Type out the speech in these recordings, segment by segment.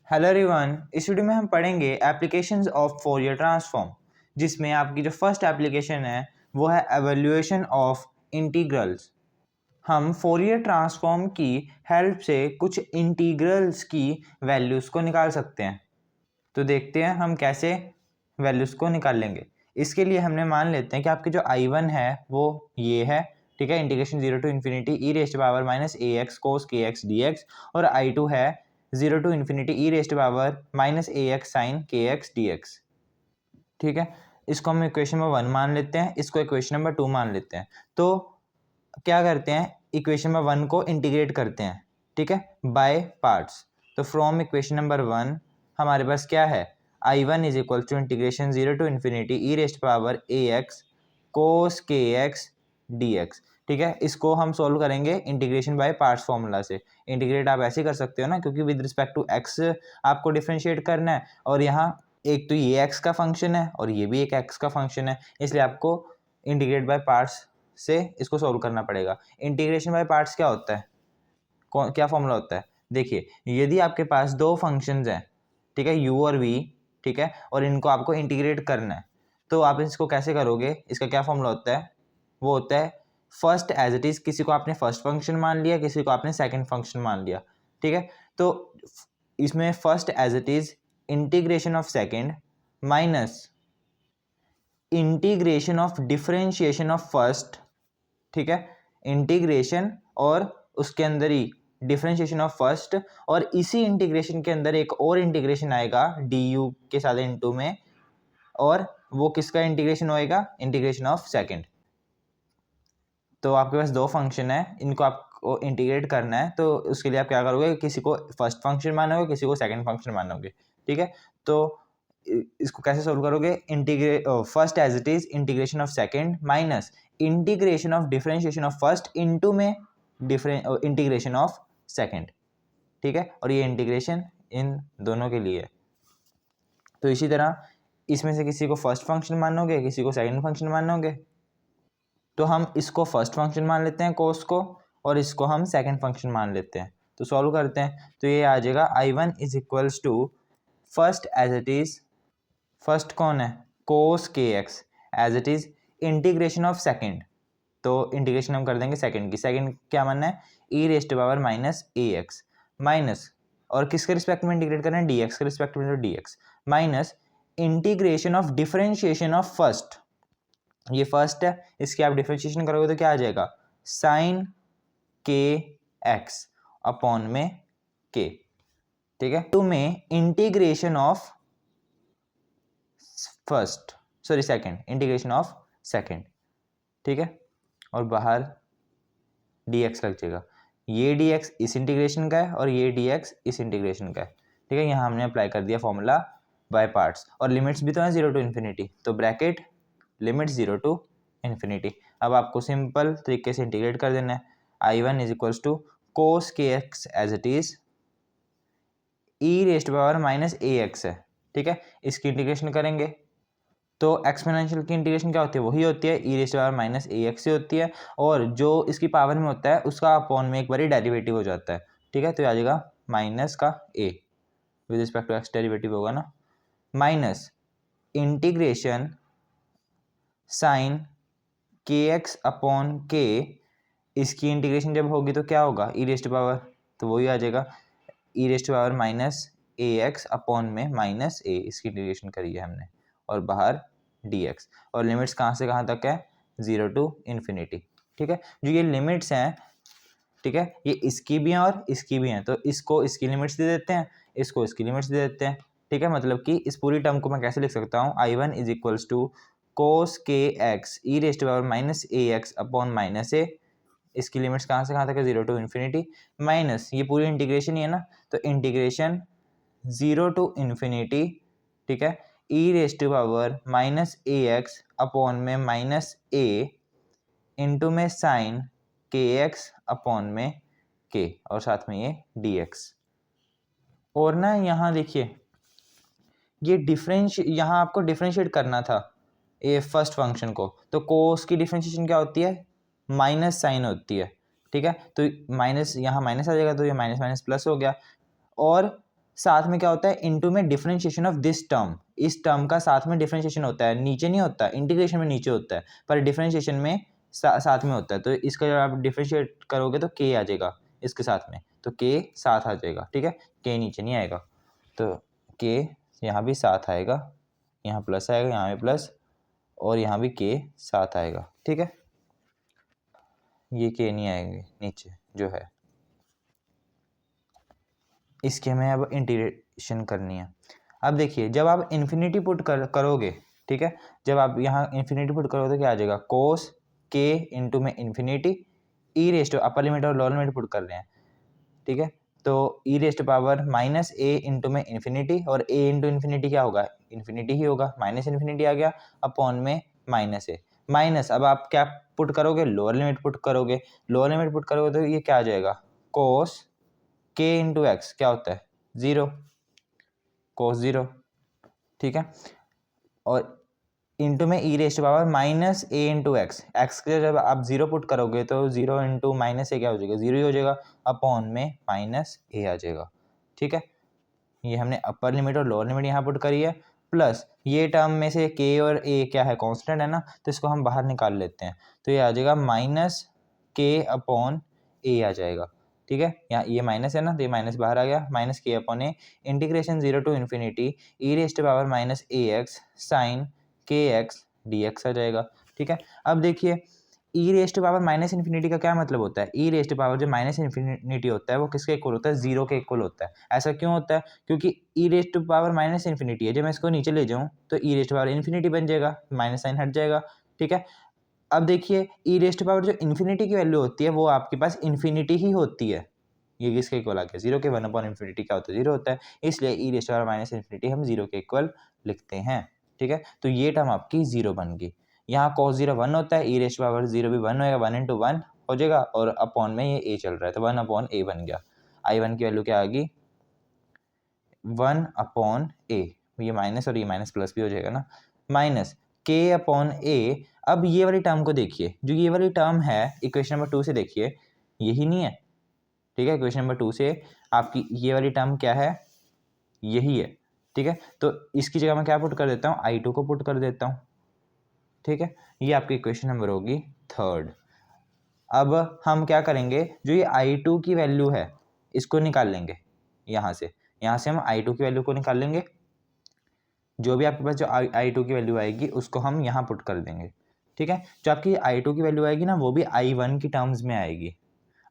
Hello everyone, इस video में हम पढ़ेंगे एप्लीकेशंस ऑफ फोरियर ट्रांसफॉर्म, जिसमें आपकी जो फर्स्ट एप्लीकेशन है वो है एवल्यूएशन ऑफ इंटीग्रल्स। हम फोरियर ट्रांसफॉर्म की हेल्प से कुछ इंटीग्रल्स की वैल्यूज़ को निकाल सकते हैं। तो देखते हैं हम कैसे वैल्यूज़ को निकाल लेंगे। इसके लिए हमने मान लेते हैं कि आपकी जो I1 है वो ये है, ठीक है, integration 0 to infinity e raised power minus a x cos के एक्स डी एक्स, और I2 है 0 to infinity e raised power minus a x sine k x d x. ठीक है, इसको हम इक्वेशन नंबर 1 मान लेते हैं, इसको इक्वेशन नंबर 2 मान लेते हैं। तो क्या करते हैं, इक्वेशन नंबर 1 को इंटीग्रेट करते हैं, ठीक है, बाय पार्ट्स। तो फ्रॉम इक्वेशन नंबर 1 हमारे पास क्या है, I1 is equal to integration 0 to infinity e raised power a x cos के एक्स डी एक्स। ठीक है, इसको हम सोल्व करेंगे इंटीग्रेशन बाय पार्ट्स फॉर्मूला से। इंटीग्रेट आप ऐसे कर सकते हो ना, क्योंकि विद रिस्पेक्ट टू एक्स आपको डिफ्रेंशिएट करना है, और यहाँ एक तो ये एक्स का फंक्शन है और ये भी एक एक्स का फंक्शन है, इसलिए आपको इंटीग्रेट बाय पार्ट्स से इसको सोल्व करना पड़ेगा। इंटीग्रेशन बाय पार्ट्स क्या होता है, क्या फॉर्मूला होता है, देखिए, यदि आपके पास दो फंक्शंस हैं, ठीक है, u और v, ठीक है, और इनको आपको इंटीग्रेट करना है, तो आप इसको कैसे करोगे, इसका क्या फॉर्मूला होता है, वो होता है फर्स्ट एज इट इज। किसी को आपने फर्स्ट फंक्शन मान लिया, किसी को आपने सेकंड फंक्शन मान लिया, ठीक है। तो इसमें first as it is integration of second minus integration of differentiation of first, ठीक है, इंटीग्रेशन और उसके अंदर ही डिफरेंशिएशन ऑफ फर्स्ट, और इसी इंटीग्रेशन के अंदर एक और इंटीग्रेशन आएगा du के साथ इनटू में, और वो किसका इंटीग्रेशन होएगा, इंटीग्रेशन ऑफ सेकंड। तो आपके पास दो फंक्शन है, इनको आपको इंटीग्रेट करना है, तो उसके लिए आप क्या करोगे, किसी को फर्स्ट फंक्शन मानोगे, किसी को सेकंड फंक्शन मानोगे, ठीक है। तो इसको कैसे सोल्व करोगे, integrate first as it is integration of second minus integration of differentiation of first into में इंटीग्रेशन ऑफ सेकंड, ठीक है, और ये इंटीग्रेशन इन दोनों के लिए है। तो इसी तरह इसमें से किसी को फर्स्ट फंक्शन मानोगे, किसी को सेकंड फंक्शन मानोगे, तो हम इसको फर्स्ट फंक्शन मान लेते हैं कोस को, और इसको हम सेकंड फंक्शन मान लेते हैं। तो सॉल्व करते हैं, तो ये आ जाएगा I1 is equals to first as it is, first कौन है, कोस के x as it is integration of second, तो इंटीग्रेशन हम कर देंगे सेकंड की, सेकंड क्या मानना है, e raised to power minus a x minus, और किसके रिस्पेक्ट में इंटीग्रेट करना है, डी एक्स के रिस्पेक्ट में, तो D x minus integration of differentiation of first, ये फर्स्ट है, इसकी आप डिफरेंशिएशन करोगे तो क्या आ जाएगा, साइन के एक्स अपॉन में के, ठीक है, टू में integration of first, sorry second, integration of second, ठीक है, और बाहर dx लग जाएगा। ये dx इस इंटीग्रेशन का है और ये dx इस इंटीग्रेशन का है, ठीक है। यहाँ हमने अप्लाई कर दिया फॉर्मूला बाय पार्ट्स, और लिमिट्स भी तो है 0 टू इन्फिनिटी, तो ब्रैकेट लिमिट 0 टू इन्फिनिटी। अब आपको सिंपल तरीके से इंटीग्रेट कर देना है, I1 is equals to cos के x as it is e raised power minus a x है, ठीक है, इसकी इंटीग्रेशन करेंगे, तो एक्सपोनेंशियल की इंटीग्रेशन क्या होती है, वही होती है e raise to power minus a x से होती है, और जो इसकी पावर में होता है उसका अपॉन में एक बार डेरिवेटिव हो जाता है, ठीक है। तो आ जाएगा माइनस का a, with respect to x derivative होगा ना, minus integration sine k x upon k, इसकी इंटीग्रेशन जब होगी तो क्या होगा, ई रेज़ टू पावर, तो वही आ जाएगा e raise to power minus a x upon में माइनस ए, इसकी इंटीग्रेशन करी है हमने, और बाहर dx, और लिमिट्स कहाँ से कहाँ तक है, 0 टू इन्फिनिटी, ठीक है। जो ये लिमिट्स हैं, ठीक है, ये इसकी भी हैं और इसकी भी हैं, तो इसको इसकी लिमिट्स दे देते हैं, इसको इसकी लिमिट्स दे देते हैं, ठीक है। मतलब कि इस पूरी टर्म को मैं कैसे लिख सकता हूँ, I1 is equals to cos के x e raise to power minus a x upon minus a, इसकी लिमिट्स कहाँ से कहाँ तक है, 0 टू इन्फिनिटी, माइनस ये पूरी इंटीग्रेशन ही है ना, तो इंटीग्रेशन 0 टू इन्फिनिटी, ठीक है, e raise to power minus a x upon में माइनस ए इंटू में साइन के एक्स अपॉन में के, और साथ में ये डी एक्स। और ना यहाँ देखिए, ये यहाँ आपको डिफरेंशिएट करना था ये फर्स्ट फंक्शन को, तो कोस की डिफरेंशिएशन क्या होती है, माइनस साइन होती है, ठीक है। तो माइनस यहाँ माइनस आ जाएगा, तो ये माइनस माइनस प्लस हो गया, और साथ में क्या होता है, इनटू में डिफरेंशिएशन ऑफ दिस टर्म, इस टर्म का साथ में डिफरेंशिएशन होता है, नीचे नहीं होता, इंटीग्रेशन में नीचे होता है पर डिफरेंशिएशन में साथ में होता है। तो इसका जब आप डिफरेंशिएट करोगे तो के आ जाएगा इसके साथ में, तो के साथ आ जाएगा, ठीक है, के नीचे नहीं आएगा, तो के यहाँ भी साथ आएगा, यहाँ प्लस आएगा, यहाँ भी प्लस, और यहाँ भी के साथ आएगा, ठीक है, ये के नहीं आएंगे नीचे जो है। इसके हमें अब इंटीग्रेशन करनी है। अब देखिए जब आप इन्फिनिटी पुट करोगे, ठीक है, जब आप यहाँ इन्फिनिटी पुट करोगे तो क्या आ जाएगा, कोस के इंटू में infinity e raised to upper limit और लोअर लिमिट पुट कर रहे हैं, ठीक है, तो e raised power minus a into में इन्फिनिटी, और ए इंटू इन्फिनिटी क्या होगा, इन्फिनिटी ही होगा, माइनस इन्फिनिटी आ गया, अपॉन में माइनस ए, माइनस अब आप क्या पुट करोगे, लोअर लिमिट पुट करोगे, लोअर लिमिट पुट करोगे तो ये क्या आ जाएगा, कोस के इंटू एक्स क्या होता है, जीरो, कोस जीरो, ठीक है, और इंटू में ई raised power minus a into x, x के जब आप जीरो पुट करोगे तो जीरो इंटू माइनस ए क्या हो जाएगा, जीरो ही हो जाएगा, अपॉन में माइनस ए आ जाएगा, ठीक है, ये हमने अपर लिमिट और लोअर लिमिट यहाँ पुट करी है, प्लस ये टर्म में से के और ए क्या है, कांस्टेंट है ना, तो इसको हम बाहर निकाल लेते हैं, तो ये आ जाएगा माइनस के अपॉन ए आ जाएगा, ठीक है, यहाँ ये माइनस है ना, तो ये माइनस बाहर आ गया, minus k upon a, integration zero to infinity e raised power minus a x sine k x d x आ जाएगा, ठीक है। अब देखिए e raised power minus infinity का क्या मतलब होता है, ई रेस्ट पावर जो माइनस इन्फिनिटी होता है वो किसके इक्वल होता है, जीरो के इक्वल होता है। ऐसा क्यों होता है, क्योंकि ई रेस्ट पावर माइनस इन्फिनिटी है, जब मैं इसको नीचे ले जाऊँ तो ई रेस्ट पावर इन्फिनिटी बन जाएगा, माइनस साइन हट जाएगा, ठीक है। अब देखिए ई रेस्ट पावर जो इन्फिनिटी की वैल्यू होती है वो आपके पास इन्फिनिटी ही होती है, ये किसके इक्वल आ गया, जीरो के, वन अपॉन इन्फिनिटी क्या होता है, जीरो होता है, इसलिए ई रेस्ट पावर माइनस इन्फिनिटी हम जीरो के इक्वल लिखते हैं, ठीक है। तो ये टर्म आपकी जीरो बन गई, यहाँ कॉस जीरो वन होता है, ई रेस्ट पावर जीरो भी वन होएगा, वन इंटू वन हो जाएगा, और अपॉन में ये ए चल रहा है तो वन अपॉन ए बन गया, आई वन की वैल्यू क्या आ गई, वन अपॉन ए, ये माइनस और ये माइनस प्लस भी हो जाएगा ना, माइनस के अपॉन ए। अब ये वाली टर्म को देखिए, जो ये वाली टर्म है इक्वेशन नंबर 2 से देखिए, यही नहीं है, ठीक है, इक्वेशन नंबर 2 से आपकी ये वाली टर्म क्या है, यही है, ठीक है, तो इसकी जगह मैं क्या पुट कर देता हूँ, I2 को पुट कर देता हूँ, ठीक है, ये आपकी इक्वेशन नंबर होगी थर्ड। अब हम क्या करेंगे, जो ये I2 की वैल्यू है इसको निकाल लेंगे, यहाँ से हम I2 की वैल्यू को निकाल लेंगे, जो भी आपके पास जो I2 की वैल्यू आएगी उसको हम यहाँ पुट कर देंगे, ठीक है, जो आपकी I2 की वैल्यू आएगी ना वो भी I1 की टर्म्स में आएगी,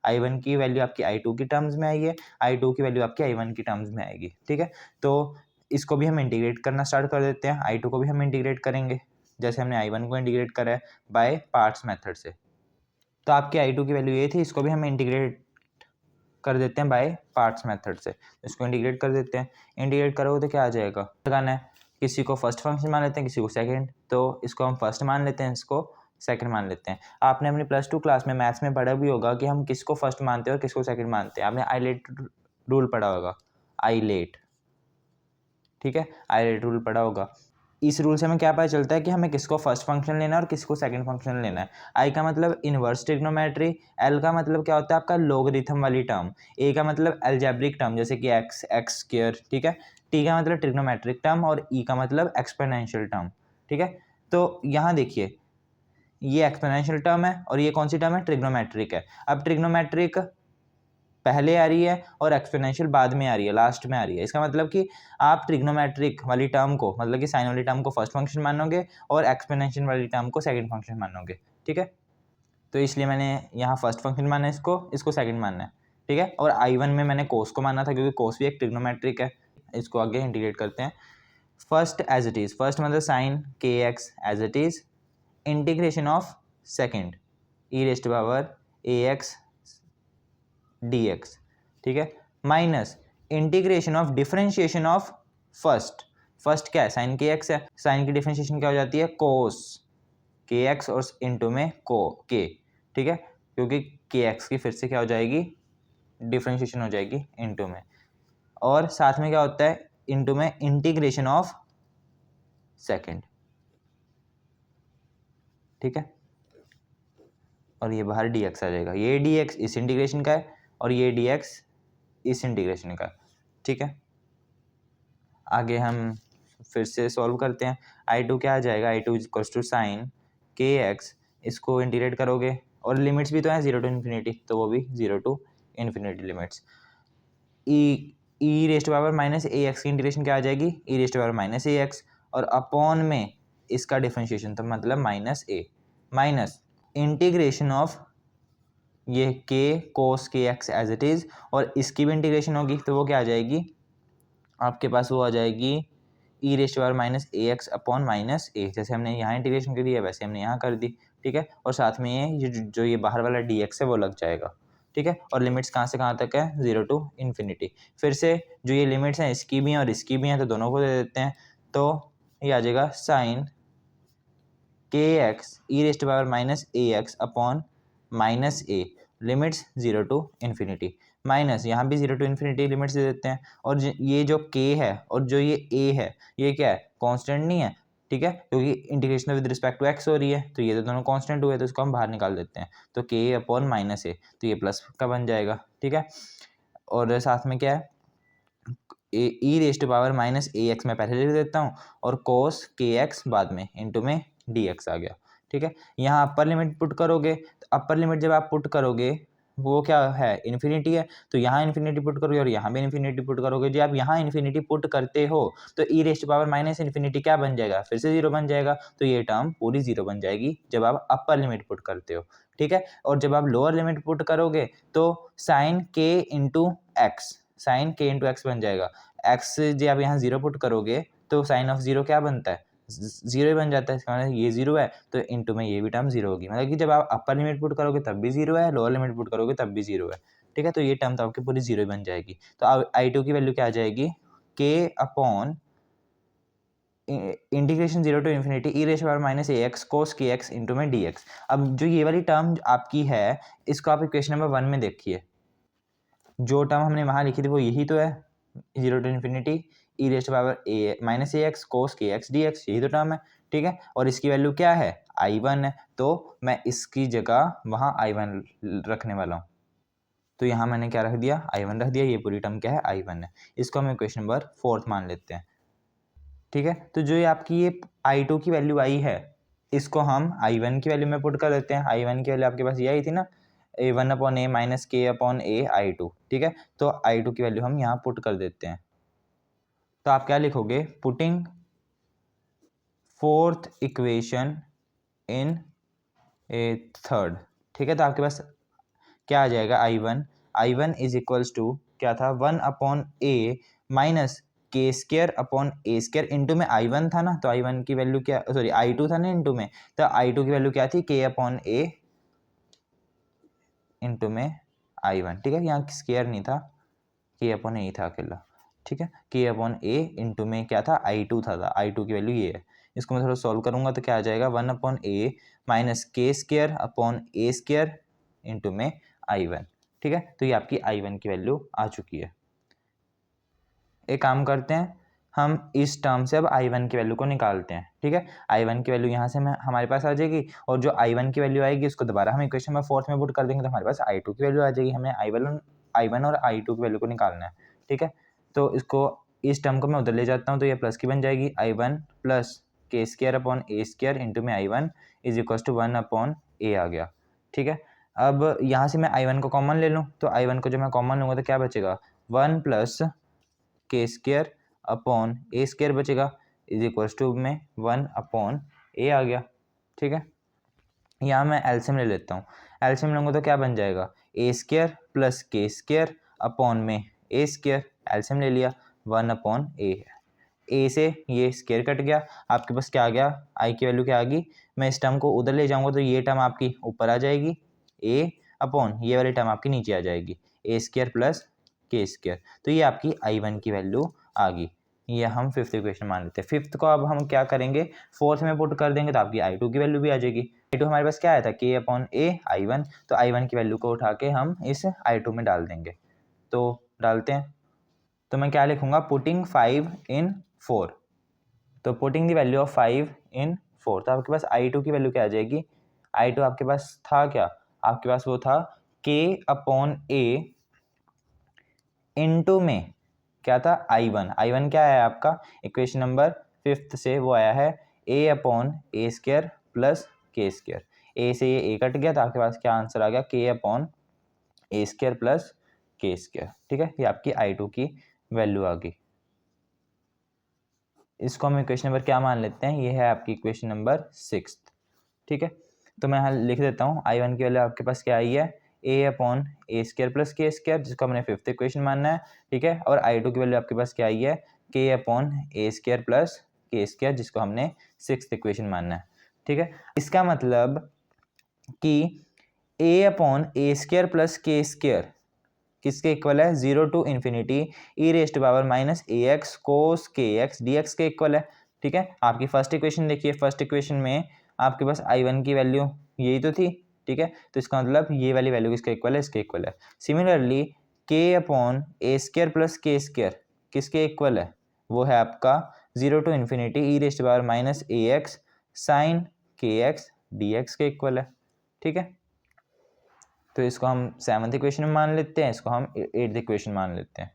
I1 की वैल्यू आपकी I2 की टर्म्स में आई है, I2 की वैल्यू आपकी I1 की टर्म्स में आएगी, ठीक है। तो इसको भी हम इंटीग्रेट करना स्टार्ट कर देते हैं, I2 को भी हम इंटीग्रेट करेंगे जैसे हमने I1 को इंटीग्रेट करा है बाय पार्ट्स मेथड से। तो आपकी I2 की वैल्यू ये थी, इसको भी हम इंटीग्रेट कर देते हैं बाय पार्ट्स मेथड से, इसको इंटीग्रेट कर देते हैं, इंटीग्रेट करोगे तो क्या आ जाएगा, लगाना है, किसी को फर्स्ट फंक्शन मान लेते हैं, किसी को सेकंड, तो इसको हम फर्स्ट मान लेते हैं, इसको सेकंड मान लेते हैं। आपने अपनी +2 क्लास में मैथ्स में पढ़ा भी होगा कि हम किसको फर्स्ट मानते हैं और किसको सेकंड मानते हैं, आपने आइलेट रूल पढ़ा होगा, आइलेट, ठीक है, आइलेट रूल पढ़ा होगा। इस रूल से हमें क्या पता चलता है कि हमें किसको फर्स्ट फंक्शन लेना है और किसको सेकंड फंक्शन लेना है। आई का मतलब इनवर्स ट्रिग्नोमेट्री, एल का मतलब क्या होता है आपका लोगरिथम वाली टर्म, ए का मतलब एल्जेब्रिक टर्म जैसे कि एक्स, एक्स स्क्वायर, ठीक है, टी का मतलब ट्रिग्नोमेट्रिक टर्म, और ई का मतलब एक्सपोनेंशियल टर्म, ठीक है। तो यहाँ देखिए ये एक्सपोनेंशियल टर्म है और ये कौन सी टर्म है, ट्रिग्नोमेट्रिक है। अब ट्रिग्नोमेट्रिक पहले आ रही है और एक्सपोनेंशियल बाद में आ रही है, लास्ट में आ रही है, इसका मतलब कि आप ट्रिग्नोमेट्रिक वाली टर्म को, मतलब कि साइन वाली टर्म को फर्स्ट फंक्शन मानोगे और एक्सपोनेंशियल वाली टर्म को सेकंड फंक्शन मानोगे, ठीक है। तो इसलिए मैंने यहाँ फर्स्ट फंक्शन माना है, इसको सेकंड मानना है, ठीक है, और I1 में मैंने कोस को माना था क्योंकि कोस भी एक ट्रिग्नोमेट्रिक है। इसको आगे इंटीग्रेट करते हैं, first as it is, first मतलब sine k x as it is, integration of second e raised power a x d x, ठीक है, minus integration of differentiation of first, first क्या है, साइन के एक्स है, sign की differentiation क्या हो जाती है, कोस के एक्स और इंटू में को के, ठीक है, क्योंकि के एक्स की फिर से क्या हो जाएगी, डिफरेंशिएशन हो जाएगी इंटू में, और साथ में क्या होता है, इंटू में इंटीग्रेशन ऑफ सेकेंड, ठीक है, और ये बाहर डी एक्स आ जाएगा, ये डी एक्स इस इंटीग्रेशन का है और ये डी एक्स इस इंटीग्रेशन का, ठीक है। आगे हम फिर से सॉल्व करते हैं। I2 क्या आ जाएगा, I2 equals to sign k x, इसको इंटीग्रेट करोगे और लिमिट्स भी तो हैं 0 टू इन्फिनिटी, तो वो भी 0 to infinity limits. E raised power minus a x की इंटीग्रेशन क्या आ जाएगी, e raised power minus a x, और अपॉन में इसका डिफरेंशिएशन तो मतलब minus a, minus integration of ये के कोस के एक्स एज इट इज़, और इसकी भी इंटीग्रेशन होगी तो वो क्या आ जाएगी आपके पास, वो आ जाएगी e raised power minus a x upon minus ए, जैसे हमने यहाँ इंटीग्रेशन कर दिया वैसे हमने यहाँ कर दी, ठीक है। और साथ में ये जो ये बाहर वाला डी एक्स है वो लग जाएगा, ठीक है। और लिमिट्स कहाँ से कहाँ तक है, 0 टू इन्फिनिटी। फिर से जो ये लिमिट्स हैं इसकी भी हैं और इसकी भी हैं, तो दोनों को दे देते हैं, तो ये आ जाएगा sine k x e raised power minus a x upon minus a, limits 0 to infinity, minus यहाँ भी 0 टू इन्फिनिटी लिमिट्स दे देते हैं। और ये जो k है और जो ये a है ये क्या है, कांस्टेंट नहीं है, ठीक है, क्योंकि integration with respect to x हो रही है, तो ये तो दोनों कांस्टेंट हुए, तो इसको हम बाहर निकाल देते हैं, तो k अपॉन माइनस ए, तो ये प्लस का बन जाएगा, ठीक है। और साथ में क्या है, e raised power minus a x मैं पहले लिख देता हूँ, और कोस के एक्स बाद में, इंटू में डी एक्स आ गया, ठीक है। यहाँ अपर लिमिट पुट करोगे, तो अपर लिमिट जब आप पुट करोगे वो क्या है, इन्फिनिटी है, तो यहाँ इन्फिनिटी पुट करोगे और यहाँ भी इन्फिनिटी पुट करोगे। जब आप यहाँ इन्फिनिटी पुट करते हो तो e raised power minus infinity क्या बन जाएगा, फिर से 0 बन जाएगा, तो ये टर्म पूरी 0 बन जाएगी जब आप अपर लिमिट पुट करते हो, ठीक है। और जब आप लोअर लिमिट पुट करोगे तो साइन के इंटू एक्स, साइन के इंटू एक्स बन जाएगा। एक्स जब आप यहाँ 0 पुट करोगे तो साइन ऑफ 0 क्या बनता है, 0 ही बन जाता है, इसका मतलब ये 0 है तो इंटू में ये भी टर्म 0 होगी, मतलब कि जब आप अपर लिमिट पुट करोगे तब भी 0 है, लोअर लिमिट पुट करोगे तब भी 0 है, ठीक है। तो ये टर्म तो आपकी पूरी 0 ही बन जाएगी। तो I2 की वैल्यू क्या आ जाएगी, k upon integration 0 to infinity e raise power minus a x cos के एक्स इंटू में डी एक्स। अब जो ये वाली टर्म आपकी है इसको आप इक्वेशन नंबर 1 में देखिए, जो टर्म हमने वहाँ लिखी थी वो यही तो है, 0 to infinity e raise power a minus a x cos के एक्स डी एक्स, यही तो टर्म है, ठीक है। और इसकी वैल्यू क्या है, I1 है, तो मैं इसकी जगह वहाँ I1 रखने वाला हूँ, तो यहाँ मैंने क्या रख दिया, I1 रख दिया, ये पूरी टर्म क्या है, I1 है। इसको हम इक्वेशन नंबर 4 मान लेते हैं, ठीक है। तो जो ये आपकी ये I2 की वैल्यू आई है इसको हम I1 की वैल्यू में पुट कर देते हैं। I1 की वैल्यू आपके पास ये आई थी ना, A1 अपॉन ए माइनस के अपॉन ए I2, ठीक है। तो I2 की वैल्यू हम यहाँ पुट कर देते हैं, तो आप क्या लिखोगे, putting fourth equation in A third, ठीक है। तो आपके पास क्या आ जाएगा, I1 इज इक्वल्स टू क्या था, 1 अपॉन ए माइनस के square upon a square, into में I1 था ना, तो I1 की वैल्यू क्या, सॉरी I2 था ना इंटू में, तो I2 की वैल्यू क्या थी, के अपॉन ए इंटू में I1, ठीक है। यहाँ स्केयर नहीं था, के अपॉन ए था अकेला, ठीक है। के अपॉन ए इंटू में क्या था, I2 था I2 की वैल्यू ये है। इसको मैं थोड़ा सॉल्व करूंगा तो क्या आ जाएगा, 1 अपॉन ए माइनस के square upon a square into में I1, ठीक है। तो ये आपकी I1 की वैल्यू आ चुकी है। एक काम करते हैं, हम इस टर्म से अब I1 की वैल्यू को निकालते हैं, ठीक है। I1 की वैल्यू यहाँ से हमारे पास आ जाएगी, और जो I1 की वैल्यू आएगी उसको दोबारा हम इक्वेशन नंबर 4 में पुट कर देंगे, तो हमारे पास I2 की वैल्यू आ जाएगी। हमें I1 और I2 की वैल्यू को निकालना है, ठीक है। तो इसको, इस टर्म को मैं उधर ले जाता हूँ तो ये प्लस की बन जाएगी, I1 plus k square upon a square into में I1 is equal to 1 upon a आ गया, ठीक है। अब यहाँ से मैं I1 को कॉमन ले लूँ, तो I1 को जब मैं कॉमन लूँगा तो क्या बचेगा, 1 plus k square upon a square बचेगा, इज इक्वल टू में 1 अपॉन ए आ गया, ठीक है। यहाँ मैं एलसीएम ले लेता हूँ, एलसीएम लूँगा तो क्या बन जाएगा, ए square plus k square upon में ए स्केयर, एलसीएम ले लिया, 1 अपॉन ए से ये स्केयर कट गया, आपके पास क्या आ गया, आई की वैल्यू क्या आ गई, मैं इस टर्म को उधर ले जाऊँगा तो ये टर्म आपकी ऊपर आ जाएगी, ए अपॉन ये वाली टर्म आपकी नीचे आ जाएगी, ए स्केयर प्लस के स्केयर, तो ये आपकी I1 की वैल्यू आ गई। ये हम फिफ्थ इक्वेशन मान लेते हैं। फिफ्थ को अब हम क्या करेंगे, फोर्थ में पुट कर देंगे तो आपकी I2 की वैल्यू भी आ जाएगी। I2 हमारे पास क्या आया था, के अपॉन ए I1, तो I1 की वैल्यू को उठा के हम इस I2 में डाल देंगे, तो डालते हैं। तो मैं क्या लिखूंगा, पुटिंग 5 इन 4, तो पुटिंग द वैल्यू ऑफ 5 इन 4, तो आपके पास I2 की वैल्यू क्या आ जाएगी, I2 आपके पास था क्या, आपके पास वो था के अपॉन ए इंटू में क्या था, I1 क्या है आपका इक्वेशन नंबर 5 से, वो आया है a/a² प्लस k²। a से ये a कट गया तो आपके पास क्या आंसर आ गया, k/a² प्लस k²। ठीक है, ये आपकी I2 की वैल्यू आ गई। इसको हम इक्वेशन नंबर क्या मान लेते हैं, ये है आपकी इक्वेशन नंबर 6। ठीक है, तो मैं यहाँ लिख देता हूँ I1 की वैल्यू आपके पास क्या आई है, a/a² प्लस k², जिसको हमने 5th इक्वेशन मानना है। ठीक है, और I2 की वैल्यू आपके पास क्या आई है, k/a² प्लस k², जिसको हमने 6th इक्वेशन मानना है। ठीक है, इसका मतलब कि a/a² प्लस k² किसके इक्वल है, 0 to infinity e⁻−ax cos kx dx के इक्वल है। ठीक है, आपकी फर्स्ट इक्वेशन देखिए, फर्स्ट इक्वेशन में आपके पास I1 की वैल्यू यही तो थी। ठीक है, तो इसका मतलब ये वाली वैल्यू किसके इक्वल है, इसके इक्वल है। सिमिलरली k/a² प्लस k² किसके इक्वल है, वो है आपका 0 to infinity e⁻−ax sin kx dx के इक्वल है। ठीक है, तो इसको हम 7th इक्वेशन में मान लेते हैं, इसको हम 8th इक्वेशन मान लेते हैं।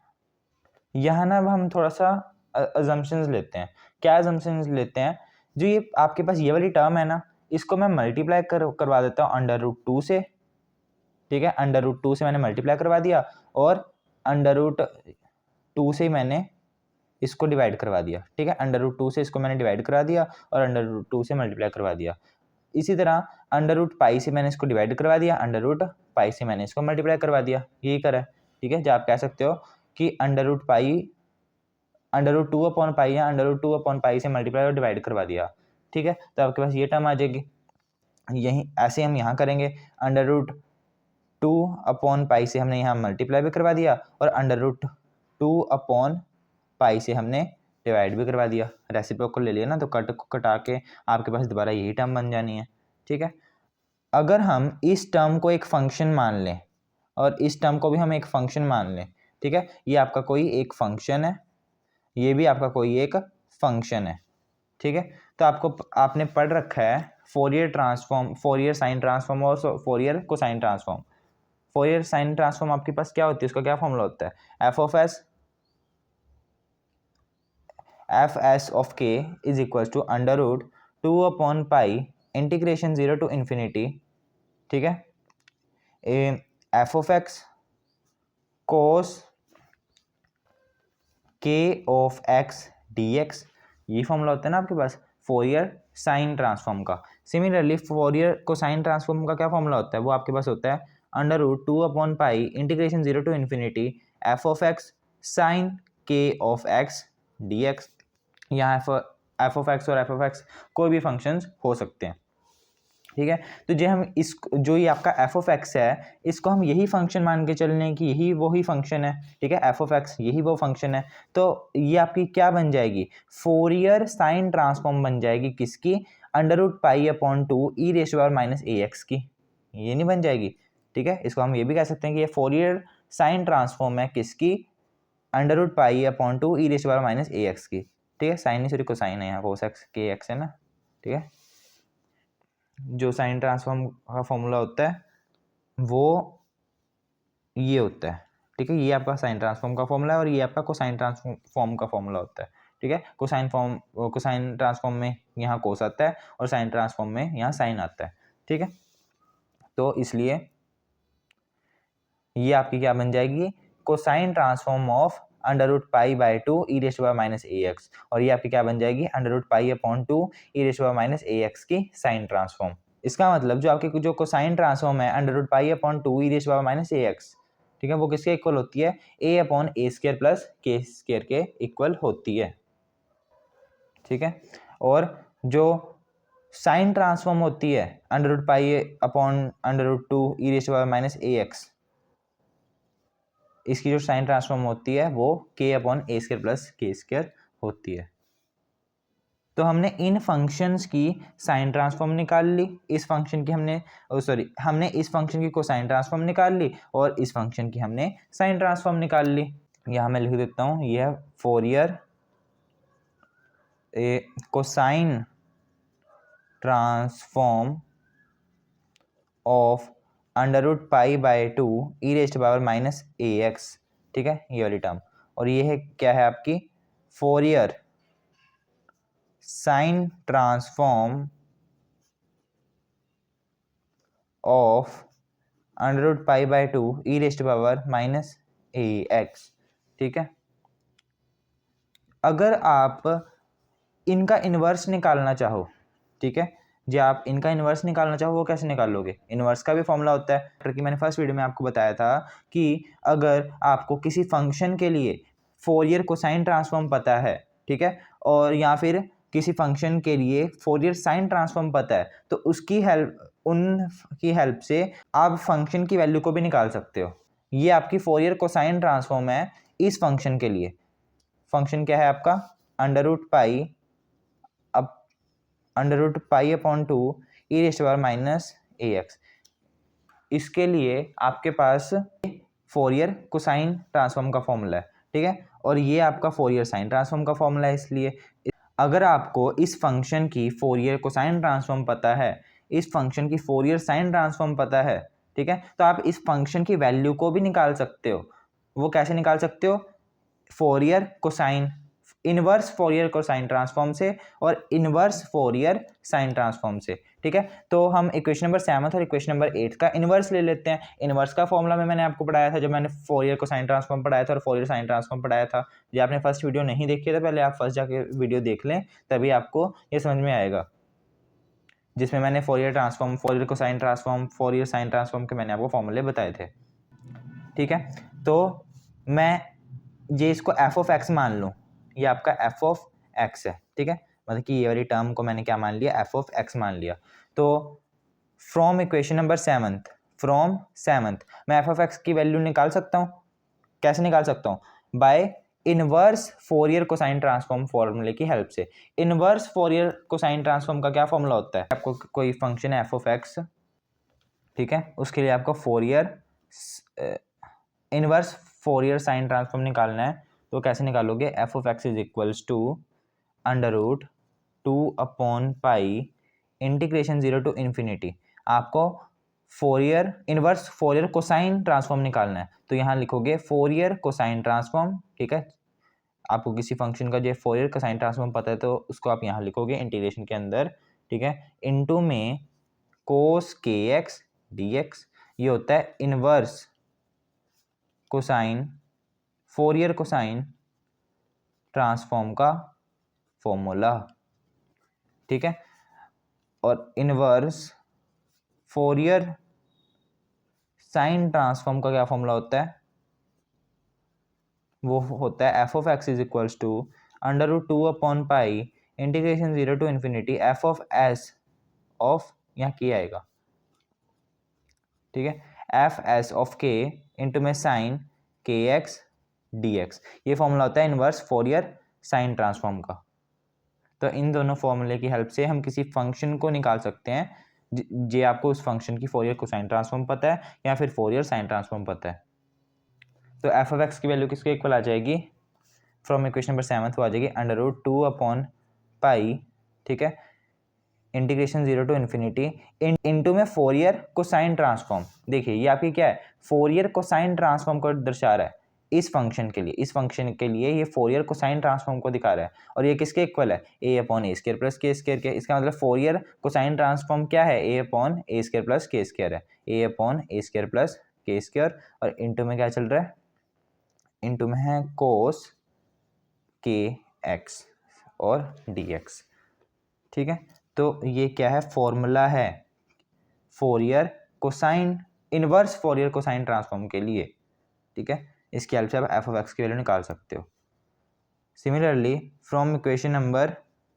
यहाँ ना अब हम थोड़ा सा अजम्पशंस लेते हैं। क्या अजम्पशंस लेते हैं, जो ये आपके पास ये वाली टर्म है ना, इसको मैं मल्टीप्लाई करवा देता हूँ √2 से। ठीक है, √2 से मैंने मल्टीप्लाई करवा दिया और √2 से मैंने इसको डिवाइड करवा दिया। ठीक है, √2 से इसको मैंने डिवाइड करा दिया और √2 से मल्टीप्लाई करवा दिया। इसी तरह √π से मैंने इसको डिवाइड करवा दिया, √π से मैंने इसको मल्टीप्लाई करवा दिया, यही करा है। ठीक है, जो आप कह सकते हो कि √2/π या √2/π से मल्टीप्लाई और डिवाइड करवा दिया। ठीक है, तो आपके पास ये टर्म आ जाएगी। यही ऐसे हम यहाँ करेंगे, √2/π से हमने यहाँ मल्टीप्लाई भी करवा दिया और √2/π से हमने डिवाइड भी करवा दिया। रेसिप्रोकल ले लिया ना, तो कट को कटा के आपके पास दोबारा यही टर्म बन जानी है। ठीक है, अगर हम इस टर्म को एक फंक्शन मान लें और इस टर्म को भी हम एक फंक्शन मान लें, ठीक है, ये आपका कोई एक फंक्शन है, ये भी आपका कोई एक फंक्शन है। ठीक है, तो आपने पढ़ रखा है Fourier transform, Fourier sine transform और Fourier cosine transform. Fourier sine transform आपके पास क्या होती है, उसका क्या फॉर्मूला होता है, f(s) of k is equals to √2/π integration 0 to infinity. ठीक है, f(x) cos k of x dx, ये फॉर्मूला होता है ना आपके पास फोरियर साइन ट्रांसफॉर्म का। सिमिलरली फोरियर कोसाइन ट्रांसफॉर्म का क्या फॉर्मूला होता है, वो आपके पास होता है √2/π integration 0 to infinity f(x) sin k of x dx। यहाँ f(x) और f(x) कोई भी फंक्शंस हो सकते हैं। ठीक है, तो जो हम इस जो ये आपका f(x) है, इसको हम यही फंक्शन मान के चल रहे हैं कि यही वही फंक्शन है। ठीक है, f(x) यही वो फंक्शन है, तो ये आपकी क्या बन जाएगी, फोरियर साइन ट्रांसफॉर्म बन जाएगी किसकी, √π/2 e⁻−ax की, ये नहीं बन जाएगी। ठीक है, इसको हम ये भी कह सकते हैं कि ये फोरियर साइन ट्रांसफॉर्म है किसकी, √π/2 e⁻−ax की। ठीक है, साइन नहीं सॉरी कोसाइन है, यहाँ cos x k x है ना। ठीक है, जो साइन ट्रांसफॉर्म का फॉर्मूला होता है वो ये होता है। ठीक है, ये आपका साइन ट्रांसफॉर्म का फॉर्मूला है और ये आपका कोसाइन ट्रांसफॉर्म का फॉर्मूला होता है। ठीक है, कोसाइन ट्रांसफॉर्म में यहाँ कोस आता है और साइन ट्रांसफॉर्म में यहाँ साइन आता है। ठीक है, तो इसलिए ये आपकी क्या बन जाएगी, कोसाइन ट्रांसफॉर्म ऑफ √π/2 e⁻−ax, और ये आपकी क्या बन जाएगी, √π/2 e⁻−ax की साइन ट्रांसफॉर्म। इसका मतलब जो आपके जो कोसाइन ट्रांसफॉर्म है √π/2 e⁻−ax, ठीक है, वो किसके इक्वल होती है, a/a² प्लस k² के इक्वल होती है। ठीक है, और जो साइन ट्रांसफॉर्म होती है √π/√2 e⁻−ax, इसकी जो साइन ट्रांसफॉर्म होती है वो k/a² प्लस k² होती है। तो हमने इन फंक्शंस की साइन ट्रांसफॉर्म निकाल ली, इस फंक्शन की हमने इस फंक्शन की कोसाइन ट्रांसफॉर्म निकाल ली और इस फंक्शन की हमने साइन ट्रांसफॉर्म निकाल ली। यहाँ मैं लिख देता हूँ, यह Fourier cosine transform of √π/2 e⁻−ax। ठीक है, ये वाली टर्म, और ये है क्या है आपकी Fourier sine transform of √π/2 e⁻⁻ax। ठीक है, अगर आप इनका इन्वर्स निकालना चाहो, ठीक है, जो आप इनका इन्वर्स निकालना चाहो वो कैसे निकाल लोगे? इन्वर्स का भी फॉर्मूला होता है, क्योंकि मैंने फर्स्ट वीडियो में आपको बताया था कि अगर आपको किसी फंक्शन के लिए फोरियर कोसाइन ट्रांसफॉर्म पता है, ठीक है, और या फिर किसी फंक्शन के लिए फोरियर साइन ट्रांसफॉर्म पता है, तो उनकी हेल्प से आप फंक्शन की वैल्यू को भी निकाल सकते हो। ये आपकी फोरियर कोसाइन ट्रांसफॉर्म है इस फंक्शन के लिए। फंक्शन क्या है आपका? √π/2 e⁻⁻ax। इसके लिए आपके पास फोरियर कोसाइन ट्रांसफॉर्म का फॉर्मूला है, ठीक है, और ये आपका फोरियर साइन ट्रांसफॉर्म का फॉर्मूला है। इसलिए अगर आपको इस फंक्शन की फोरियर कोसाइन ट्रांसफॉर्म पता है, इस फंक्शन की फोरियर साइन ट्रांसफॉर्म पता है, ठीक है, तो आप इस फंक्शन की वैल्यू को भी निकाल सकते हो। वो कैसे निकाल सकते हो? Fourier cosine, inverse Fourier cosine transform से और इनवर्स फोरियर साइन ट्रांसफॉर्म से। ठीक है, तो हम इक्वेशन नंबर 7 और इक्वेशन नंबर 8 का इनवर्स ले लेते हैं। इनवर्स का फॉर्मूला में मैंने आपको पढ़ाया था जब मैंने फोरियर कोसाइन ट्रांसफॉर्म पढ़ाया था और फोरियर साइन ट्रांसफॉर्म पढ़ाया था। जो आपने फर्स्ट वीडियो नहीं देखी है तो पहले आप फर्स्ट जाके वीडियो देख लें, तभी आपको ये समझ में आएगा, जिसमें मैंने Fourier transform, Fourier cosine transform, Fourier sine transform के मैंने आपको फॉर्मूले बताए थे। ठीक है, तो मैं ये इसको एफ ऑफ एक्स मान लूँ, ये आपका एफ ऑफ एक्स है। ठीक है, मतलब कि ये वाली टर्म को मैंने क्या मान लिया? एफ ऑफ एक्स मान लिया। तो फ्रॉम इक्वेशन नंबर 7 मैं एफ ऑफ एक्स की वैल्यू निकाल सकता हूँ। कैसे निकाल सकता हूँ? By inverse Fourier cosine transform फॉर्मूले की हेल्प से। इनवर्स फोरियर कोसाइन ट्रांसफॉर्म का क्या फॉर्मूला होता है? आपको कोई फंक्शन है एफ ऑफ एक्स, ठीक है, उसके लिए आपको Fourier inverse Fourier sine transform निकालना है। तो कैसे निकालोगे? F of x is equals to √2/π integration 0 to ∞। आपको Fourier inverse Fourier cosine transform निकालना है, तो यहाँ लिखोगे फोरियर कोसाइन ट्रांसफॉर्म। ठीक है, आपको किसी फंक्शन का जो फोरियर कोसाइन ट्रांसफॉर्म पता है तो उसको आप यहाँ लिखोगे इंटीग्रेशन के अंदर। ठीक है, इनटू में कोस kx dx, ये होता है inverse cosine Fourier cosine transform का फॉर्मूला। ठीक है, और इनवर्स फोरियर साइन ट्रांसफॉर्म का क्या फॉर्मूला होता है? वो होता है f of x is equals to √2/π integration 0 to ∞ f of s of, यहाँ के आएगा, ठीक है, f s of k into में साइन kx dx। ये फॉर्मूला होता है इनवर्स फोरियर साइन ट्रांसफॉर्म का। तो इन दोनों फॉर्मूले की हेल्प से हम किसी फंक्शन को निकाल सकते हैं जे आपको उस फंक्शन की फोरियर कोसाइन ट्रांसफॉर्म पता है या फिर फोरियर साइन ट्रांसफॉर्म पता है। तो एफ ऑफ एक्स की वैल्यू किसके इक्वल आ जाएगी? फ्रॉम इक्वेशन नंबर 7 आ जाएगी √2/π, ठीक है, इंटीग्रेशन 0 to ∞ इनटू में फोरियर कोसाइन ट्रांसफॉर्म। देखिए ये आपकी क्या है? फोरियर कोसाइन ट्रांसफॉर्म को दर्शा रहा है इस फंक्शन के लिए। इस फंक्शन के लिए ये फोरियर कोसाइन ट्रांसफॉर्म को दिखा रहा है, और ये किसके इक्वल है? a/a² प्लस k स्क्वायर के। इसका मतलब फोरियर कोसाइन ट्रांसफॉर्म क्या है? a/a² प्लस k स्क्वायर है, a/a² प्लस k स्क्वायर, और इनटू में क्या चल रहा है? इनटू में है कोस kx और dx। ठीक है, तो ये क्या है? फॉर्मूला है Fourier cosine, inverse Fourier cosine transform के लिए। ठीक है, इसकी हेल्प से आप एफ ऑफ एक्स की वैल्यू निकाल सकते हो। Similarly from equation number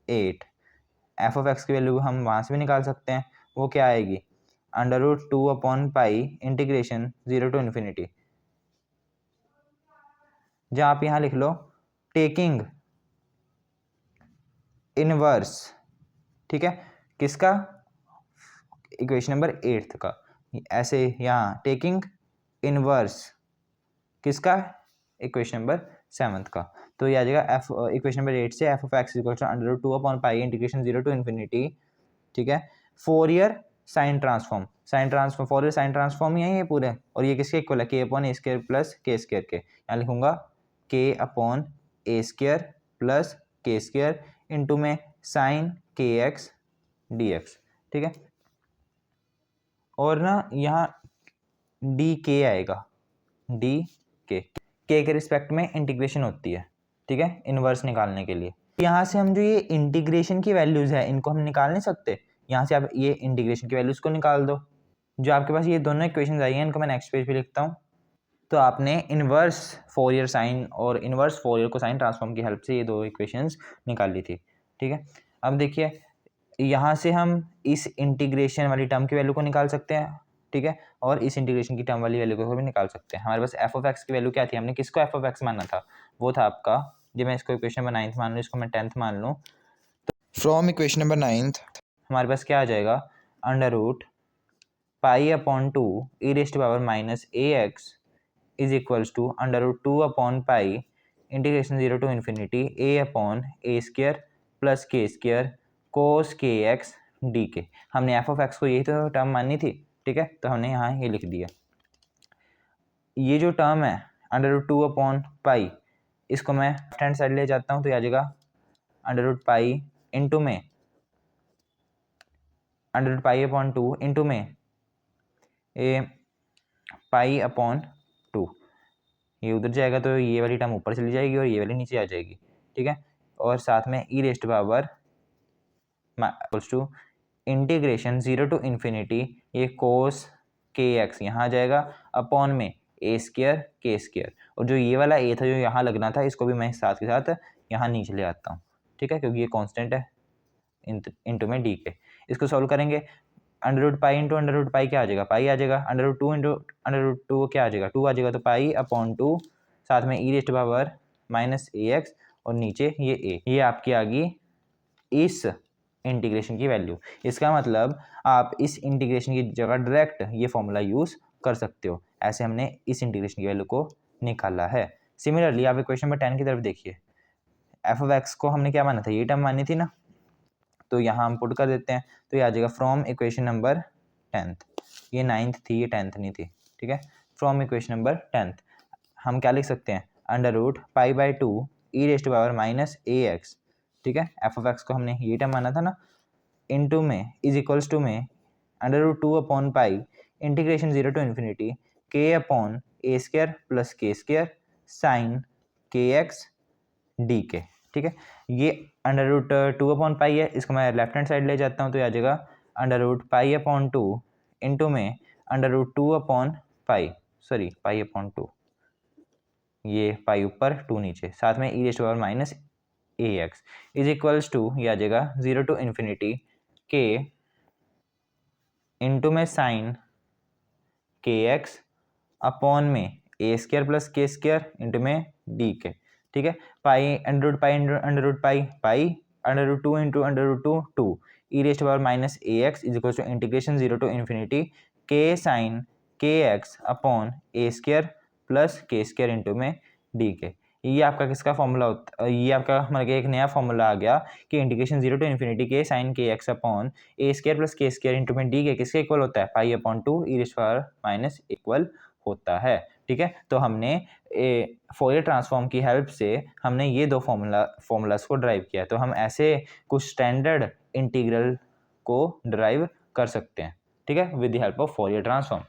8 F of x की वैल्यू हम वहाँ से भी निकाल सकते हैं। वो क्या आएगी? √2/π इंटीग्रेशन 0 to ∞, जहाँ आप यहाँ लिख लो टेकिंग इनवर्स, ठीक है, किसका? इक्वेशन नंबर 8 का। ऐसे यहाँ टेकिंग इनवर्स किसका? इक्वेशन नंबर 7 का। तो ये आ जाएगा एफ, इक्वेशन नंबर 8 से f of x equal to √2/π integration 0 to ∞, ठीक है, Fourier sine transform, Fourier sine transform ही है ये पूरे, और ये किसके इक्वल है? k/a² प्लस k स्क्वायर के। यहाँ लिखूंगा के upon a square plus k square into में sine k x d x, ठीक है। और ना यहाँ डी के आएगा, डी के रिस्पेक्ट में इंटीग्रेशन होती है, ठीक है, इन्वर्स निकालने के लिए। यहाँ से हम जो ये इंटीग्रेशन की वैल्यूज़ है इनको हम निकाल नहीं सकते, यहाँ से आप ये इंटीग्रेशन की वैल्यूज़ को निकाल दो। जो आपके पास ये दोनों इक्वेशंस आई हैं इनको मैं नेक्स्ट पेज पे लिखता हूँ। तो आपने इन्वर्स फोरियर साइन और इन्वर्स फोरियर कोसाइन ट्रांसफॉर्म की हेल्प से ये दो इक्वेशंस निकाल ली थी, ठीक है। अब देखिए यहाँ से हम इस इंटीग्रेशन वाली टर्म की वैल्यू को निकाल सकते हैं, ठीक है, और इस इंटीग्रेशन की टर्म वाली वैल्यू को भी निकाल सकते हैं। हमारे पास एफ ऑफ एक्स की वैल्यू क्या थी, हमने किसको एफ ऑफ एक्स मानना था, वो था आपका, जब मैं इसको इक्वेशन नंबर 9th मान लूँ, इसको मैं 10th मान लूँ, तो फ्रॉम इक्वेशन नंबर 9th हमारे पास क्या आ जाएगा, under root pi upon 2 e raise to power minus a x is equals to under root 2 upon pi integration 0 to infinity a upon a square plus k square cos के x d के। हमने F of x को यही तो term माननी थी, ठीक है, तो हमने यहाँ ये लिख दिया। ये जो टर्म है अंडर रूट 2 अपॉन पाई, इसको मैं लेफ्ट हैंड साइड ले जाता हूँ तो आ जाएगा अंडर रूट पाई इंटू में under root pi upon 2 into में ए पाई अपॉन 2, ये उधर जाएगा तो ये वाली टर्म ऊपर चली जाएगी और ये वाली नीचे आ जाएगी, ठीक है। और साथ में e raise to power equals to integration 0 to infinity ये कोस के एक्स यहाँ आ जाएगा अपॉन में ए स्क्वायर के स्क्वायर, और जो ये वाला ए था जो यहाँ लगना था इसको भी मैं साथ के साथ यहाँ नीचे ले आता हूँ, ठीक है, क्योंकि ये कांस्टेंट है इंटू में डी के। इसको सॉल्व करेंगे, under root pi into under root pi क्या आ जाएगा, पाई आ जाएगा, under root 2 into under root 2 क्या आ जाएगा, 2 आ जाएगा, तो पाई अपॉन 2 साथ में e raise to power minus a x और नीचे ये ए, ये आपकी आ गई इस इंटीग्रेशन की वैल्यू। इसका मतलब आप इस इंटीग्रेशन की जगह डायरेक्ट ये फॉर्मूला यूज़ कर सकते हो। ऐसे हमने इस इंटीग्रेशन की वैल्यू को निकाला है। सिमिलरली आप इक्वेशन नंबर 10 की तरफ देखिए, एफ ऑफ एक्स को हमने क्या माना था, ये टर्म मानी थी ना, तो यहाँ हम पुट कर देते हैं, तो ये आ जाएगा फ्रॉम इक्वेशन नंबर 10th, ये 9th थी, ये 10th नहीं थी, ठीक है। फ्रॉम इक्वेशन नंबर 10th हम क्या लिख सकते हैं, under root pi by 2 e raise to power minus a x, ठीक है, एफ ऑफ एक्स को हमने ये टर्म माना था ना, इनटू में इज इक्वल्स टू में under root 2 upon pi integration 0 to infinity k upon a square plus k square sine k x d k, ठीक है। ये अंडर रूट 2 अपॉन पाई है, इसको मैं लेफ्ट हैंड साइड ले जाता हूँ तो आ जाएगा under root pi upon 2 into में under root 2 upon pi, sorry pi upon 2, ये पाई ऊपर 2 नीचे, साथ में e raise to power minus a x is equals to ये आ जाएगा 0 टू इन्फिनिटी के इंटू में साइन के एक्स अपॉन में a square plus k square into में डी के, ठीक है। Pi under root pi under root pi pi under root 2 into under root 2 2 e raise to power minus a x is equals to integration 0 to infinity k sine k x upon a square plus k square into में d k. ये आपका किसका formula होता, ये आपका मतलब कि एक नया फॉर्मूला आ गया कि integration 0 to infinity k sine k x upon a square plus k square into में डी के किसके इक्वल होता है, pi upon 2 e raise to power minus equal होता है, ठीक है। तो हमने फोरियर ट्रांसफॉर्म की हेल्प से हमने ये दो फॉर्मूलाज को ड्राइव किया, तो हम ऐसे कुछ स्टैंडर्ड इंटीग्रल को ड्राइव कर सकते हैं, ठीक है, with the help of Fourier transform.